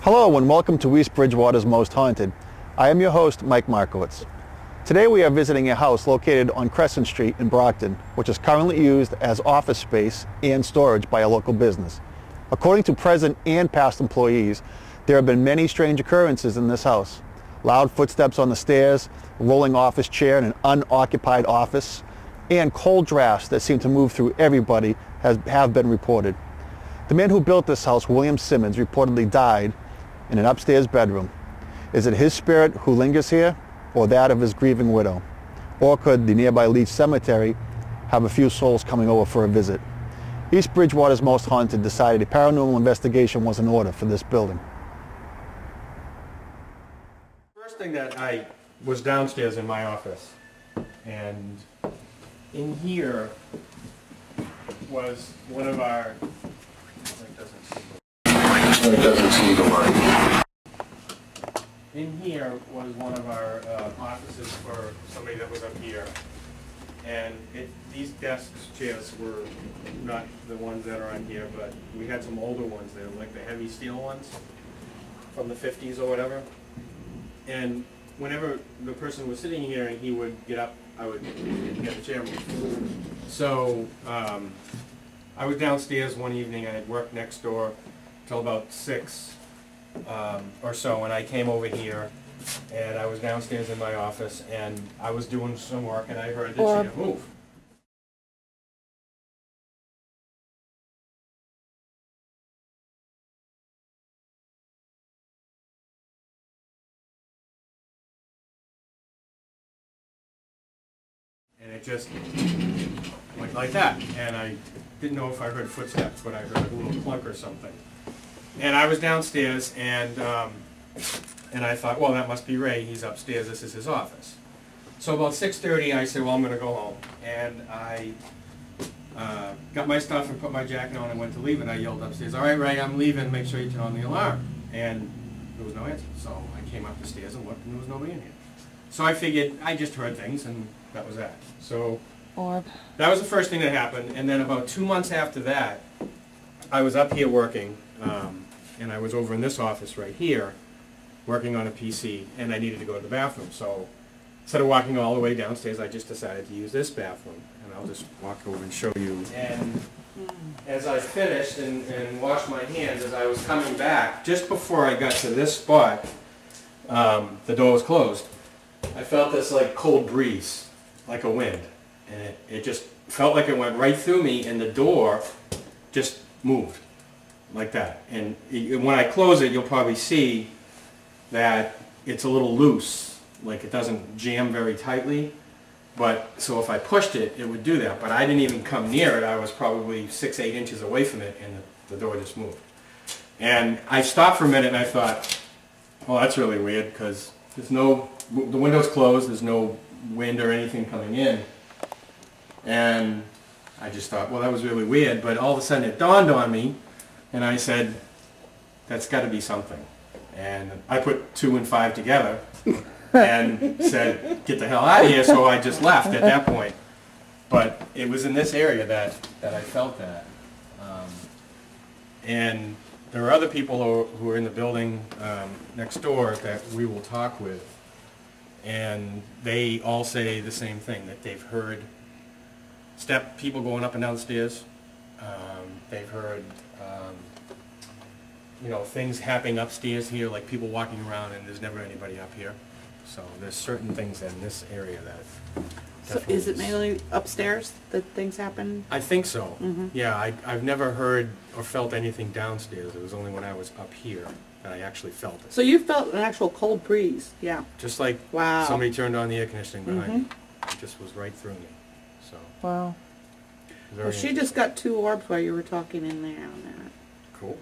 Hello and welcome to East Bridgewater's Most Haunted. I am your host, Mike Markowitz. Today we are visiting a house located on Crescent Street in Brockton, which is currently used as office space and storage by a local business. According to present and past employees, there have been many strange occurrences in this house. Loud footsteps on the stairs, a rolling office chair in an unoccupied office, and cold drafts that seem to move through everybody have been reported. The man who built this house, William Simmons, reportedly died in an upstairs bedroom. Is it his spirit who lingers here, or that of his grieving widow? Or could the nearby Leach Cemetery have a few souls coming over for a visit? East Bridgewater's Most Haunted decided a paranormal investigation was in order for this building. First thing that I was downstairs in my office, and in here was one of our, it doesn't seem to work. In here was one of our offices for somebody that was up here, and these desks, chairs were not the ones that are on here, but we had some older ones. They were like the heavy steel ones from the 50s or whatever. And whenever the person was sitting here and he would get up, I would get the chair moved. So I was downstairs one evening. I had worked next door till about 6 or so, and I came over here, and I was downstairs in my office, and I was doing some work, and I heard the chair move. And it just went like that, and I didn't know if I heard footsteps, but I heard a little clunk or something. And I was downstairs, and I thought, well, that must be Ray. He's upstairs. This is his office. So about 6:30, I said, well, I'm going to go home. And I got my stuff and put my jacket on and went to leave, and I yelled upstairs, all right, Ray, I'm leaving. Make sure you turn on the alarm. And there was no answer. So I came up the stairs and looked, and there was nobody in here. So I figured I just heard things, and that was that. So that was the first thing that happened. And then about 2 months after that, I was up here working, and I was over in this office right here, working on a PC, and I needed to go to the bathroom. So instead of walking all the way downstairs, I just decided to use this bathroom. And I'll just walk over and show you. And as I finished and washed my hands, as I was coming back, just before I got to this spot, the door was closed. I felt this like cold breeze, like a wind. And it just felt like it went right through me, and the door just moved like that. And when I close it, you'll probably see that it's a little loose, like it doesn't jam very tightly. But so if I pushed it, it would do that. But I didn't even come near it. I was probably 6, 8 inches away from it, and the door just moved. And I stopped for a minute, and I thought, well, that's really weird, because there's no, the window's closed, there's no wind or anything coming in. And I just thought, well, that was really weird. But all of a sudden it dawned on me, and I said, that's got to be something. And I put 2 and 5 together and said, get the hell out of here, so I just left at that point. But it was in this area that I felt that. And there are other people who are in the building next door that we will talk with, and they all say the same thing, that they've heard people going up and down the stairs. They've heard you know, things happening upstairs here, like people walking around, and there's never anybody up here. So there's certain things in this area that. So is it mainly upstairs that things happen? I think so. Yeah, I've never heard or felt anything downstairs. It was only when I was up here that I actually felt it. So you felt an actual cold breeze, yeah. Just like somebody turned on the air conditioning behind me. It just was right through me. So. Wow. Well, she just got 2 orbs while you were talking in there on that. Cool.